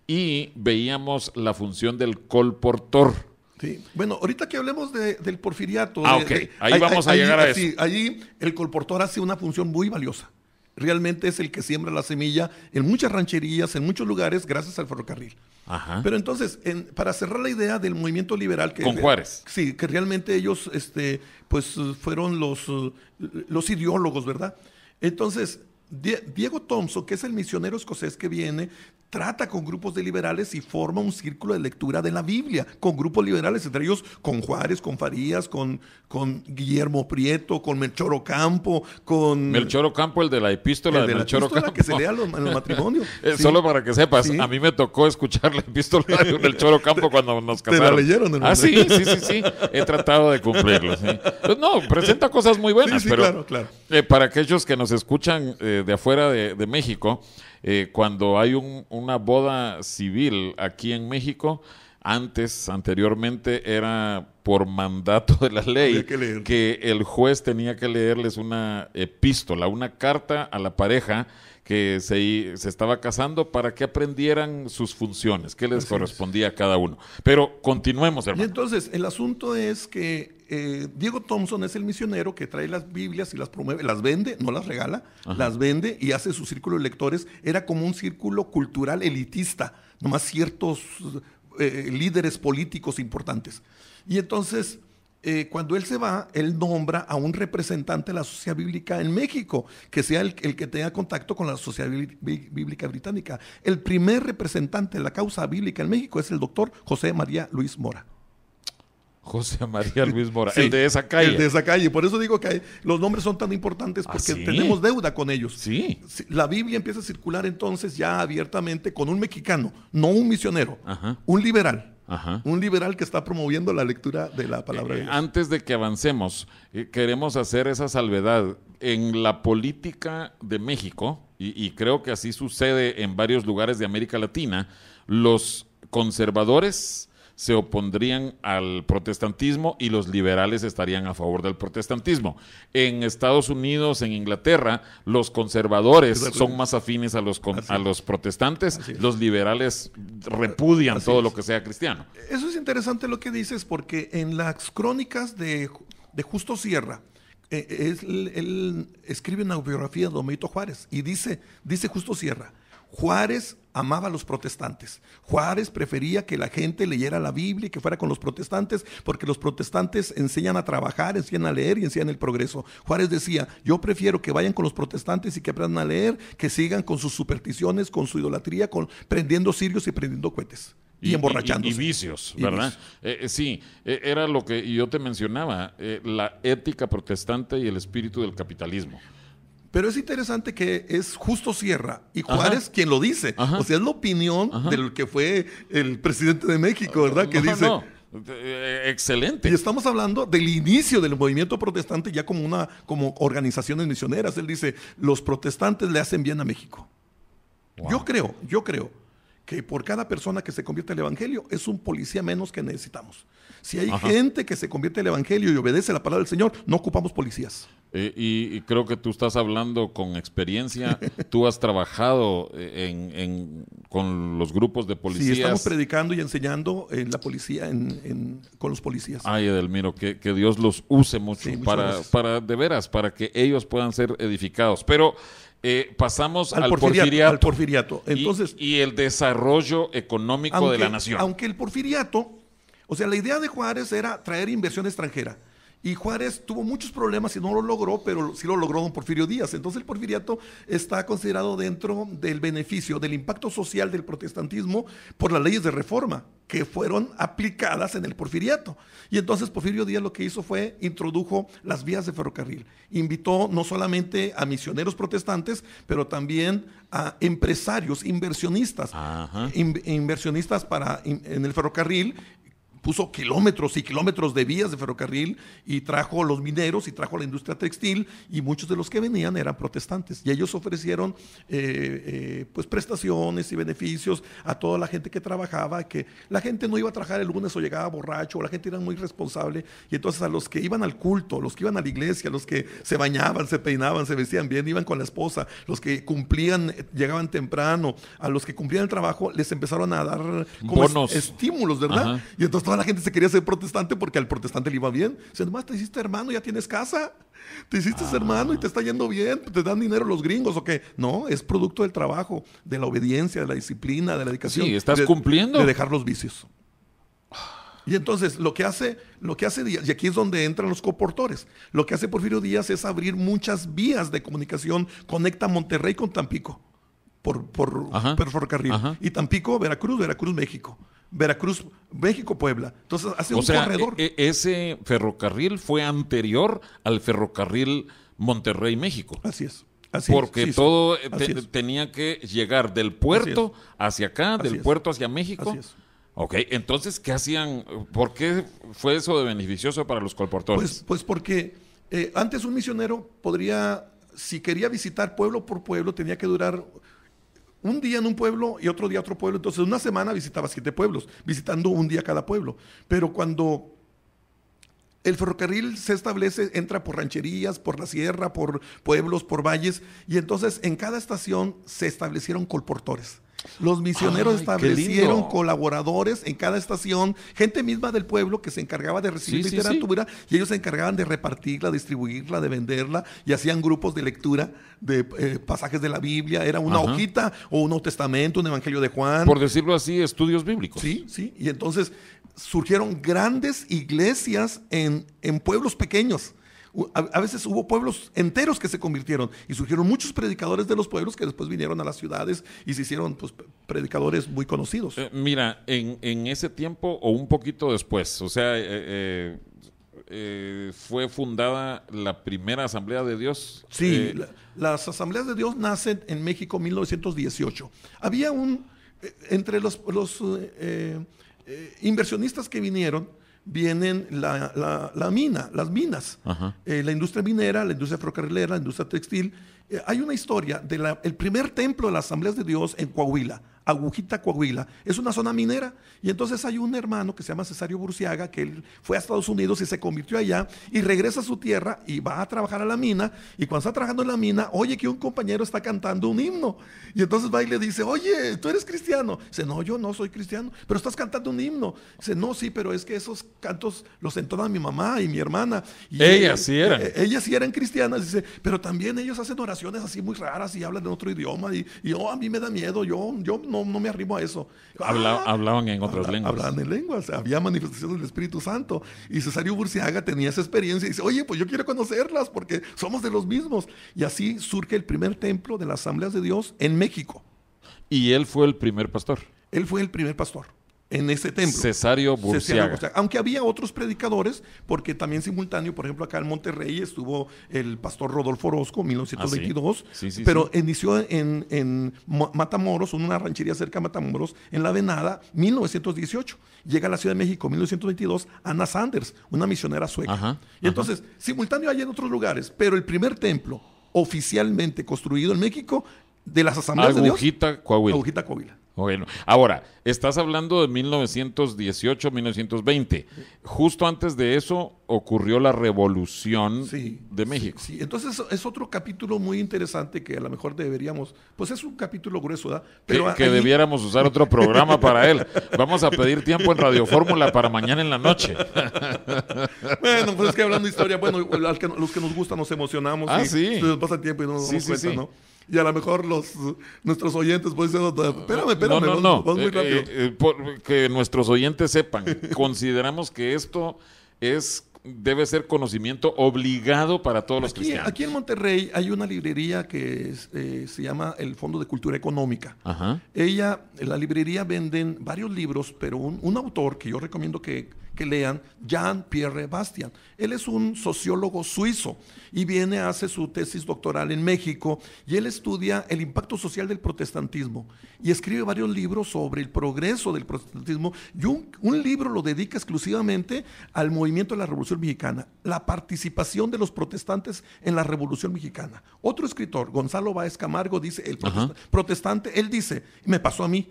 y veíamos la función del colportor. Sí. Bueno, ahorita que hablemos del porfiriato. Ahí vamos a llegar a eso. Allí el colportor hace una función muy valiosa. Realmente es el que siembra la semilla en muchas rancherías, en muchos lugares, gracias al ferrocarril. Ajá. Pero entonces, para cerrar la idea del movimiento liberal... Con Juárez. Sí, que realmente ellos pues fueron los ideólogos, ¿verdad? Entonces, Diego Thompson, que es el misionero escocés que viene, trata con grupos de liberales y forma un círculo de lectura de la Biblia, con grupos liberales, entre ellos con Juárez, con Farías, con Guillermo Prieto, con Melchor Ocampo, con... Melchor Ocampo, el de la epístola de Melchor Ocampo. Que se lea en los matrimonios. Sí. Solo para que sepas, a mí me tocó escuchar la epístola de Melchor Ocampo cuando nos casaron. ¿Te la leyeron, hermano? Ah, sí. He tratado de cumplirlo. Sí. Pues no, presenta cosas muy buenas, pero claro. Para aquellos que nos escuchan de afuera de México, cuando hay una boda civil aquí en México, anteriormente era por mandato de la ley que el juez tenía que leerles una epístola, una carta a la pareja que se estaba casando para que aprendieran sus funciones, qué les correspondía a cada uno. Pero continuemos, hermano. Y entonces, el asunto es que Diego Thompson es el misionero que trae las Biblias y las promueve, las vende, no las regala, las vende y hace su círculo de lectores. Era como un círculo cultural elitista, nomás ciertos líderes políticos importantes. Y entonces, cuando él se va, él nombra a un representante de la Sociedad Bíblica en México, que sea el que tenga contacto con la Sociedad Bíblica Británica. El primer representante de la causa bíblica en México es el doctor José María Luis Mora. José María Luis Mora, el de esa calle. El de esa calle, por eso digo que los nombres son tan importantes porque tenemos deuda con ellos. Sí. La Biblia empieza a circular entonces ya abiertamente con un mexicano, no un misionero, un liberal. Un liberal que está promoviendo la lectura de la palabra de Dios. Antes de que avancemos, queremos hacer esa salvedad. En la política de México, y creo que así sucede en varios lugares de América Latina, los conservadores se opondrían al protestantismo y los liberales estarían a favor del protestantismo. En Estados Unidos, en Inglaterra, los conservadores son más afines a los protestantes, los liberales repudian todo lo que sea cristiano. Eso es interesante lo que dices, porque en las crónicas de Justo Sierra, él escribe una biografía de Don Benito Juárez y dice Justo Sierra: Juárez amaba a los protestantes. Juárez prefería que la gente leyera la Biblia y que fuera con los protestantes, porque los protestantes enseñan a trabajar, enseñan a leer y enseñan el progreso. Juárez decía: yo prefiero que vayan con los protestantes y que aprendan a leer, que sigan con sus supersticiones, con su idolatría, prendiendo cirios y prendiendo cohetes. Y emborrachándose. Y vicios, ¿verdad? Sí, era lo que yo te mencionaba, la ética protestante y el espíritu del capitalismo. Pero es interesante que es Justo Sierra y Juárez quien lo dice. O sea, es la opinión del que fue el presidente de México, ¿verdad? Que dice... Excelente. Y estamos hablando del inicio del movimiento protestante ya como organizaciones misioneras. Él dice: los protestantes le hacen bien a México. Wow. Yo creo que por cada persona que se convierte al evangelio es un policía menos que necesitamos. Si hay gente que se convierte al evangelio y obedece la palabra del Señor, no ocupamos policías. Y creo que tú estás hablando con experiencia. Tú has trabajado con los grupos de policías. Sí, estamos predicando y enseñando en la policía, con los policías. Ay, Edelmiro, que Dios los use mucho, sí, para de veras, para que ellos puedan ser edificados. Pero pasamos al porfiriato. Entonces, y el desarrollo económico de la nación. Aunque el porfiriato, o sea, la idea de Juárez era traer inversión extranjera. Y Juárez tuvo muchos problemas y no lo logró, pero sí lo logró don Porfirio Díaz. Entonces el porfiriato está considerado dentro del beneficio, del impacto social del protestantismo por las leyes de reforma que fueron aplicadas en el porfiriato. Y entonces Porfirio Díaz lo que hizo fue introdujo las vías de ferrocarril. Invitó no solamente a misioneros protestantes, pero también a empresarios, inversionistas, inversionistas en el ferrocarril. Puso kilómetros y kilómetros de vías de ferrocarril y trajo los mineros y trajo la industria textil, y muchos de los que venían eran protestantes, y ellos ofrecieron pues prestaciones y beneficios a toda la gente que trabajaba, que la gente no iba a trabajar el lunes o llegaba borracho, la gente era muy responsable, y entonces a los que iban al culto, los que iban a la iglesia, los que se bañaban, se peinaban, se vestían bien, iban con la esposa, los que cumplían, llegaban temprano, a los que cumplían el trabajo les empezaron a dar como bonos, estímulos, ¿verdad? Y entonces toda la gente se quería ser protestante porque al protestante le iba bien. O sea, nomás te hiciste hermano, ya tienes casa. Te hiciste hermano y te está yendo bien. Te dan dinero los gringos o qué. No, es producto del trabajo, de la obediencia, de la disciplina, de la dedicación. Sí, estás cumpliendo. De dejar los vicios. Y entonces lo que hace Díaz, y aquí es donde entran los coportores, lo que hace Porfirio Díaz es abrir muchas vías de comunicación. Conecta Monterrey con Tampico por ferrocarril. Y Tampico, Veracruz, México. Veracruz, México, Puebla. Entonces hace un corredor. Ese ferrocarril fue anterior al ferrocarril Monterrey, México. Así es. Porque todo tenía que llegar del puerto hacia acá, del puerto hacia México. Así es. Ok, entonces, ¿qué hacían? ¿Por qué fue eso de beneficioso para los colportores? Pues porque antes un misionero si quería visitar pueblo por pueblo, tenía que durar un día en un pueblo y otro día otro pueblo. Entonces, una semana visitaba 7 pueblos, visitando un día cada pueblo. Pero cuando el ferrocarril se establece, entra por rancherías, por la sierra, por pueblos, por valles, y entonces en cada estación se establecieron colportores. Los misioneros establecieron colaboradores en cada estación, gente misma del pueblo que se encargaba de recibir literatura, y ellos se encargaban de repartirla, distribuirla, de venderla, y hacían grupos de lectura de pasajes de la Biblia. Era una hojita o un Nuevo Testamento, un Evangelio de Juan. Por decirlo así, estudios bíblicos. Sí, y entonces surgieron grandes iglesias en pueblos pequeños. A veces hubo pueblos enteros que se convirtieron, y surgieron muchos predicadores de los pueblos que después vinieron a las ciudades y se hicieron pues predicadores muy conocidos. Mira, en ese tiempo o un poquito después, o sea, fue fundada la primera Asamblea de Dios. Sí, las Asambleas de Dios nacen en México en 1918. Había entre los inversionistas que vienen las minas, la industria minera, la industria ferrocarrilera, la industria textil. Hay una historia del primer templo de las Asambleas de Dios en Coahuila, Agujita, Coahuila. Es una zona minera. Y entonces hay un hermano que se llama Cesario Burciaga, que él fue a Estados Unidos y se convirtió allá y regresa a su tierra y va a trabajar a la mina. Y cuando está trabajando en la mina, oye que un compañero está cantando un himno. Y entonces va y le dice, oye, ¿tú eres cristiano? Dice, no, yo no soy cristiano, pero estás cantando un himno. Dice, no, sí, pero es que esos cantos los entonan mi mamá y mi hermana. Y ellas sí eran. Ellas sí eran cristianas. Dice, pero también ellos hacen oraciones así muy raras y hablan en otro idioma. Y a mí me da miedo, yo no me arrimo a eso. Hablaban en otras lenguas. Hablaban en lenguas, había manifestaciones del Espíritu Santo. Y Cesario Burciaga tenía esa experiencia y dice, oye, pues yo quiero conocerlas porque somos de los mismos. Y así surge el primer templo de las Asambleas de Dios en México. Y él fue el primer pastor. Él fue el primer pastor en ese templo. Cesario Burciaga. Aunque había otros predicadores, porque también simultáneo, por ejemplo, acá en Monterrey estuvo el pastor Rodolfo Orozco, 1922, pero inició en Matamoros, una ranchería cerca de Matamoros, en La Venada, 1918. Llega a la Ciudad de México, 1922, Ana Sanders, una misionera sueca. Entonces, simultáneo hay en otros lugares, pero el primer templo oficialmente construido en México de las Asambleas de Dios. Agujita, Coahuila. Bueno, ahora, estás hablando de 1918, 1920. Justo antes de eso ocurrió la Revolución de México. Sí. Entonces es otro capítulo muy interesante que a lo mejor deberíamos, pues es un capítulo grueso, ¿verdad? Pero que debiéramos usar otro programa para él. Vamos a pedir tiempo en Radio Fórmula para mañana en la noche. Bueno, pues es que hablando de historia, bueno, los que nos gusta nos emocionamos. Sí. Entonces pasa el tiempo y no nos damos cuenta, ¿no? Y a lo mejor nuestros oyentes pueden decir, espérame, no. Vamos muy rápido. Que nuestros oyentes sepan, consideramos que esto debe ser conocimiento obligado para todos los cristianos. Aquí en Monterrey hay una librería que se llama el Fondo de Cultura Económica. En la librería venden varios libros, pero un autor que yo recomiendo que lean, Jean-Pierre Bastian. Él es un sociólogo suizo y hace su tesis doctoral en México y él estudia el impacto social del protestantismo y escribe varios libros sobre el progreso del protestantismo y un libro lo dedica exclusivamente al movimiento de la Revolución Mexicana, la participación de los protestantes en la Revolución Mexicana. Otro escritor, Gonzalo Báez Camargo, dice, el protestante, él dice, me pasó a mí,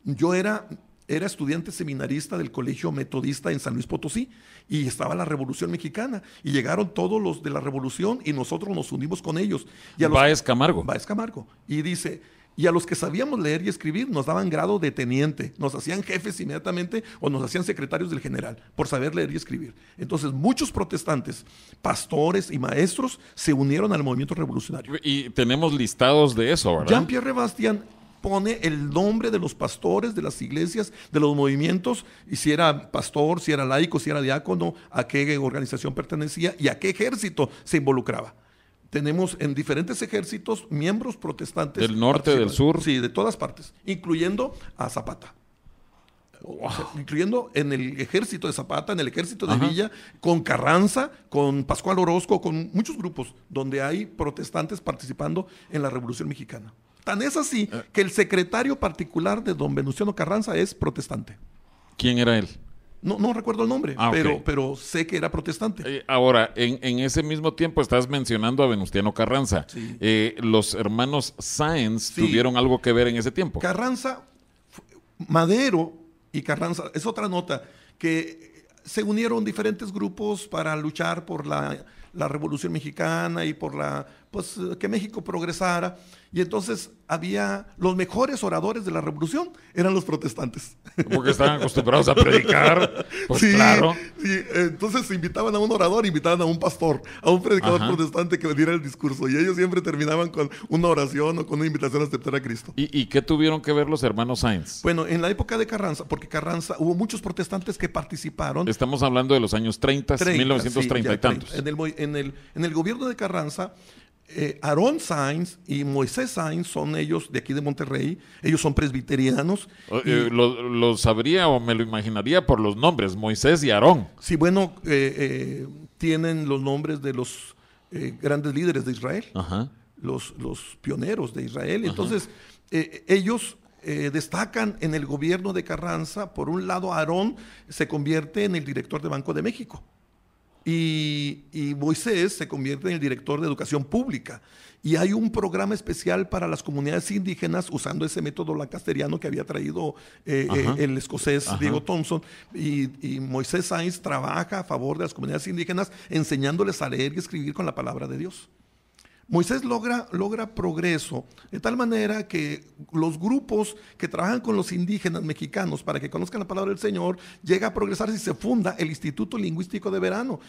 yo era estudiante seminarista del Colegio Metodista en San Luis Potosí y estaba la Revolución Mexicana y llegaron todos los de la Revolución y nosotros nos unimos con ellos. Báez Camargo. Y dice, y a los que sabíamos leer y escribir nos daban grado de teniente, nos hacían jefes inmediatamente o nos hacían secretarios del general por saber leer y escribir. Entonces muchos protestantes, pastores y maestros se unieron al movimiento revolucionario. Y tenemos listados de eso, ¿verdad? Jean-Pierre Bastian pone el nombre de los pastores de las iglesias, de los movimientos, y si era pastor, si era laico, si era diácono, a qué organización pertenecía y a qué ejército se involucraba. Tenemos en diferentes ejércitos miembros protestantes. Del norte, del sur. Sí, de todas partes, incluyendo a Zapata. Incluyendo en el ejército de Zapata, en el ejército de Villa, con Carranza, con Pascual Orozco, con muchos grupos donde hay protestantes participando en la Revolución Mexicana. Tan es así que el secretario particular de don Venustiano Carranza es protestante. ¿Quién era él? No recuerdo el nombre, pero sé que era protestante. Ahora, en ese mismo tiempo estás mencionando a Venustiano Carranza. Sí. Los hermanos Sáenz tuvieron algo que ver en ese tiempo. Carranza, Madero y Carranza, es otra nota, que se unieron diferentes grupos para luchar por la Revolución Mexicana y por que México progresara. Y entonces había los mejores oradores de la Revolución, eran los protestantes. Porque estaban acostumbrados a predicar, pues sí, claro. Sí, entonces invitaban a un orador, invitaban a un pastor, a un predicador protestante que diera el discurso. Y ellos siempre terminaban con una oración o con una invitación a aceptar a Cristo. ¿Y qué tuvieron que ver los hermanos Sáenz? Bueno, en la época de Carranza, porque Carranza, hubo muchos protestantes que participaron. Estamos hablando de los años 30, 1930 y tantos. En el gobierno de Carranza, Aarón Sáenz y Moisés Sáenz son ellos de aquí de Monterrey, ellos son presbiterianos. Lo sabría o me lo imaginaría por los nombres, Moisés y Aarón. Sí, bueno, tienen los nombres de los grandes líderes de Israel, los pioneros de Israel. Entonces, ellos destacan en el gobierno de Carranza. Por un lado, Aarón se convierte en el director de Banco de México. Y Moisés se convierte en el director de educación pública. Y hay un programa especial para las comunidades indígenas usando ese método lancasteriano que había traído el escocés Diego Thompson. Y Moisés Sainz trabaja a favor de las comunidades indígenas enseñándoles a leer y escribir con la palabra de Dios. Moisés logra progreso de tal manera que los grupos que trabajan con los indígenas mexicanos para que conozcan la palabra del Señor llega a progresar y se funda el Instituto Lingüístico de Verano.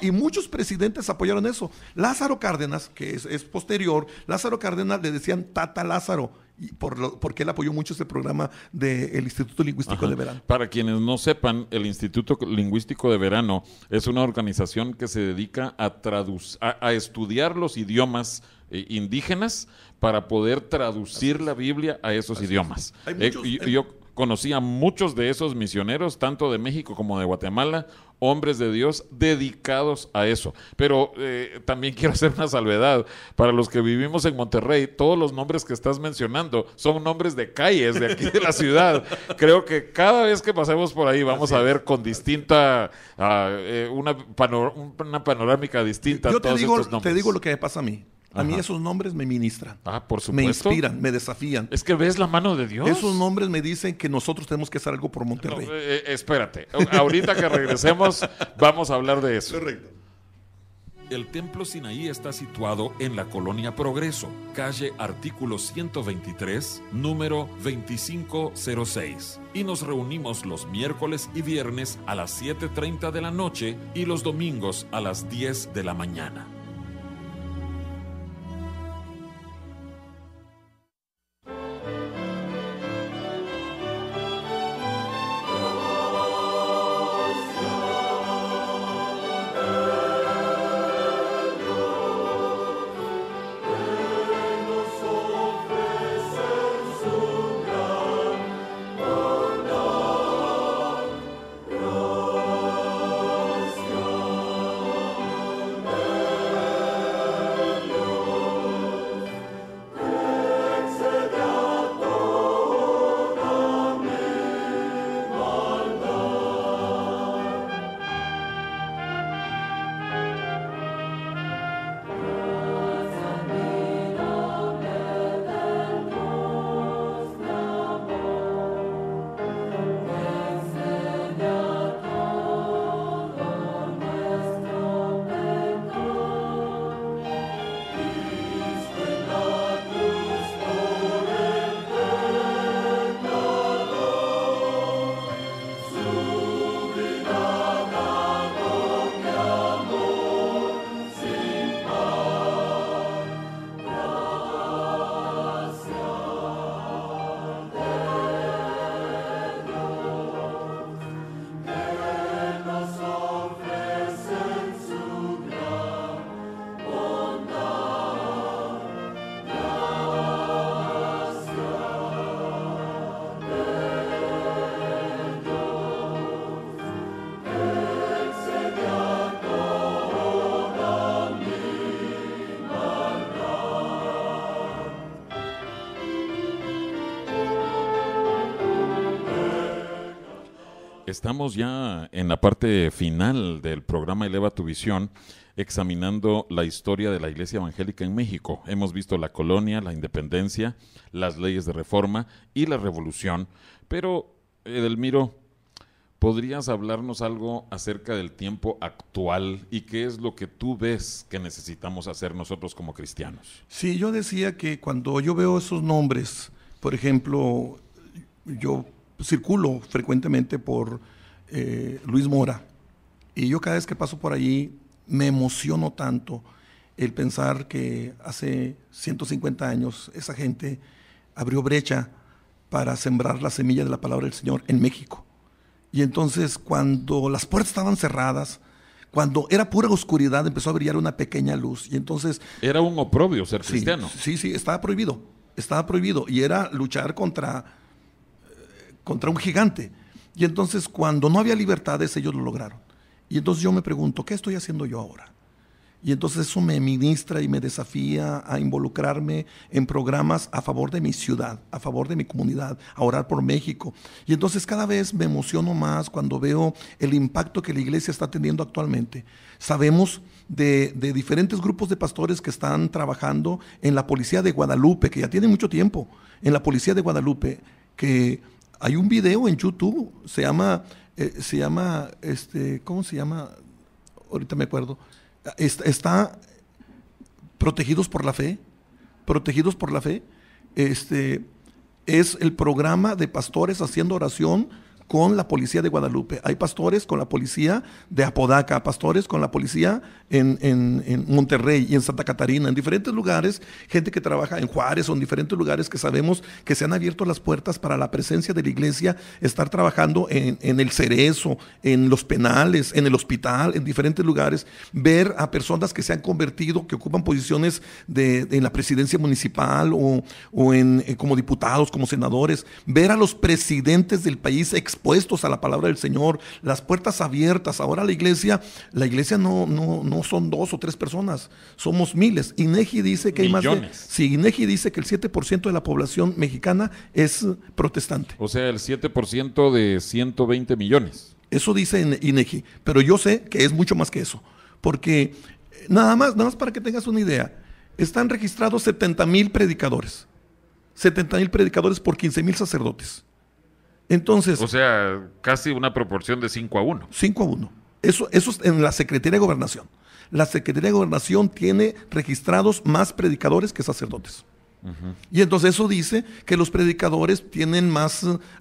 Y muchos presidentes apoyaron eso. Lázaro Cárdenas, que es posterior, Lázaro Cárdenas le decían Tata Lázaro, porque él apoyó mucho ese programa del Instituto Lingüístico de Verano. Para quienes no sepan, el Instituto Lingüístico de Verano es una organización que se dedica a estudiar los idiomas indígenas para poder traducir la Biblia a esos idiomas. Yo conocí a muchos de esos misioneros, tanto de México como de Guatemala, hombres de Dios dedicados a eso. Pero también quiero hacer una salvedad. Para los que vivimos en Monterrey, todos los nombres que estás mencionando son nombres de calles de aquí de la ciudad. Creo que cada vez que pasemos por ahí vamos a ver con distinta, una panorámica distinta todos estos nombres. Te digo lo que me pasa a mí. A mí esos nombres me ministran. Por supuesto. Me inspiran, me desafían. Es que ves la mano de Dios. Esos nombres me dicen que nosotros tenemos que hacer algo por Monterrey. No, espérate. Ahorita que regresemos vamos a hablar de eso. Correcto. El Templo Sinaí está situado en la Colonia Progreso, calle Artículo 123, número 2506. Y nos reunimos los miércoles y viernes a las 7:30 de la noche y los domingos a las 10 de la mañana. Estamos ya en la parte final del programa Eleva tu Visión, examinando la historia de la Iglesia Evangélica en México. Hemos visto la colonia, la independencia, las leyes de reforma y la revolución. Pero, Edelmiro, ¿podrías hablarnos algo acerca del tiempo actual y qué es lo que tú ves que necesitamos hacer nosotros como cristianos? Sí, yo decía que cuando yo veo esos nombres, por ejemplo, yo circulo frecuentemente por Luis Mora, y yo cada vez que paso por allí me emociono tanto el pensar que hace 150 años esa gente abrió brecha para sembrar la semilla de la palabra del Señor en México. Y entonces cuando las puertas estaban cerradas, cuando era pura oscuridad, empezó a brillar una pequeña luz. Y entonces era un oprobio ser cristiano. Sí, estaba prohibido, y era luchar contra un gigante. Y entonces cuando no había libertades, ellos lo lograron. Y entonces yo me pregunto, ¿qué estoy haciendo yo ahora? Y entonces eso me ministra y me desafía a involucrarme en programas a favor de mi ciudad, a favor de mi comunidad, a orar por México. Y entonces cada vez me emociono más cuando veo el impacto que la iglesia está teniendo actualmente. Sabemos de diferentes grupos de pastores que están trabajando en la Policía de Guadalupe, que ya tienen mucho tiempo, en la Policía de Guadalupe, que hay un video en YouTube, se llama, ¿cómo se llama? Ahorita me acuerdo. Está Protegidos por la Fe. Protegidos por la Fe. Es el programa de pastores haciendo oración con la Policía de Guadalupe. Hay pastores con la policía de Apodaca, pastores con la policía en Monterrey y en Santa Catarina, en diferentes lugares, gente que trabaja en Juárez o en diferentes lugares que sabemos que se han abierto las puertas para la presencia de la iglesia, estar trabajando en el Cerezo, en los penales, en el hospital, en diferentes lugares, ver a personas que se han convertido, que ocupan posiciones en la presidencia municipal o como diputados, como senadores, ver a los presidentes del país expuestos a la palabra del Señor, las puertas abiertas. Ahora la iglesia no son 2 o 3 personas, somos miles. INEGI dice que millones. hay más de... Sí, INEGI dice que el 7% de la población mexicana es protestante. O sea, el 7% de 120 millones. Eso dice INEGI, pero yo sé que es mucho más que eso, porque nada más para que tengas una idea, están registrados 70,000 predicadores, 70,000 predicadores por 15,000 sacerdotes. Entonces, o sea, casi una proporción de 5-1. 5-1. Eso es en la Secretaría de Gobernación. La Secretaría de Gobernación tiene registrados más predicadores que sacerdotes. Uh-huh. Y entonces eso dice que los predicadores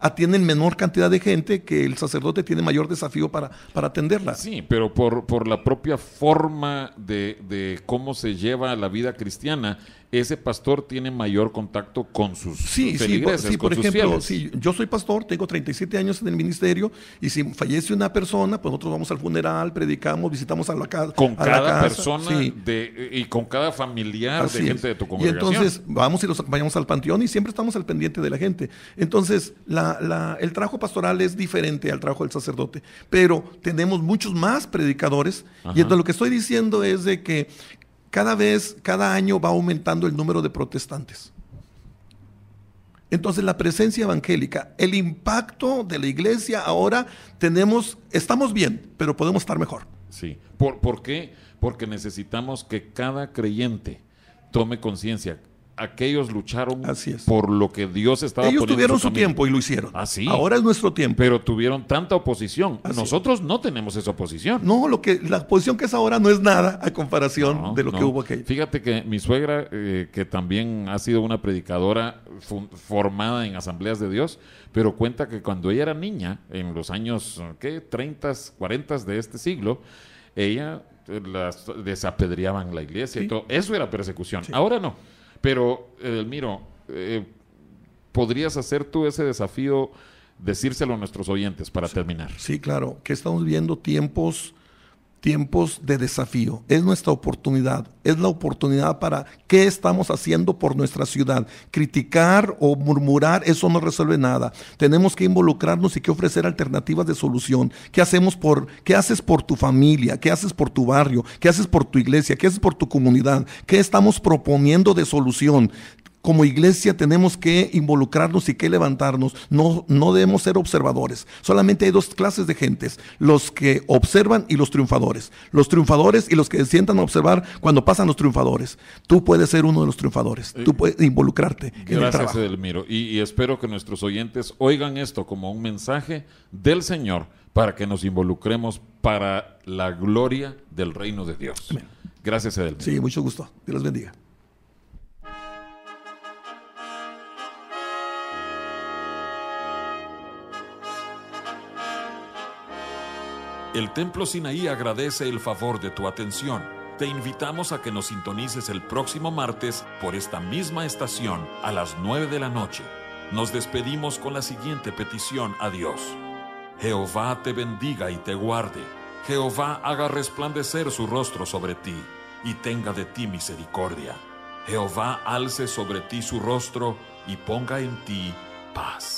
atienden menor cantidad de gente, que el sacerdote tiene mayor desafío para atenderla. Sí, pero por la propia forma de cómo se lleva la vida cristiana, ese pastor tiene mayor contacto con sus feligreses, por sus ejemplo, fieles. yo soy pastor, tengo 37 años en el ministerio, y si fallece una persona, pues nosotros vamos al funeral, predicamos, visitamos a la casa. Con cada persona y con cada familiar Así de gente de tu congregación. Y entonces vamos y los acompañamos al panteón y siempre estamos al pendiente de la gente. Entonces el trabajo pastoral es diferente al trabajo del sacerdote, pero tenemos muchos más predicadores. Ajá. Y entonces lo que estoy diciendo es de que cada año va aumentando el número de protestantes. Entonces la presencia evangélica, el impacto de la iglesia ahora estamos bien, pero podemos estar mejor. Sí. ¿Por qué? Porque necesitamos que cada creyente tome conciencia. Aquellos lucharon por lo que Dios estaba poniendo. Ellos tuvieron su tiempo y lo hicieron. ¿Sí? Ahora es nuestro tiempo. Pero tuvieron tanta oposición. Nosotros no tenemos esa oposición. No, la oposición que es ahora no es nada a comparación de lo que hubo aquello. Fíjate que mi suegra, que también ha sido una predicadora formada en Asambleas de Dios, pero cuenta que cuando ella era niña, en los años 30, 40 de este siglo, ella las desapedreaban la iglesia y todo. Eso era persecución. Sí. Ahora no. Pero, Edelmiro, ¿podrías hacer tú ese desafío, decírselo a nuestros oyentes para terminar? Sí, claro, que estamos viviendo tiempos de desafío. Es nuestra oportunidad, es la oportunidad para qué estamos haciendo por nuestra ciudad. Criticar o murmurar, eso no resuelve nada. Tenemos que involucrarnos y que ofrecer alternativas de solución. ¿Qué haces por tu familia? ¿Qué haces por tu barrio? ¿Qué haces por tu iglesia? ¿Qué haces por tu comunidad? ¿Qué estamos proponiendo de solución? Como iglesia tenemos que involucrarnos y que levantarnos. No debemos ser observadores. Solamente hay 2 clases de gentes: los que observan y los triunfadores. Los triunfadores y los que se sientan a observar cuando pasan los triunfadores. Tú puedes ser uno de los triunfadores. Tú puedes involucrarte en el trabajo. Gracias, Edelmiro. Y espero que nuestros oyentes oigan esto como un mensaje del Señor para que nos involucremos para la gloria del reino de Dios. Amén. Gracias, Edelmiro. Sí, mucho gusto. Dios los bendiga. El Templo Sinaí agradece el favor de tu atención. Te invitamos a que nos sintonices el próximo martes por esta misma estación a las 9 de la noche. Nos despedimos con la siguiente petición a Dios. Jehová te bendiga y te guarde. Jehová haga resplandecer su rostro sobre ti y tenga de ti misericordia. Jehová alce sobre ti su rostro y ponga en ti paz.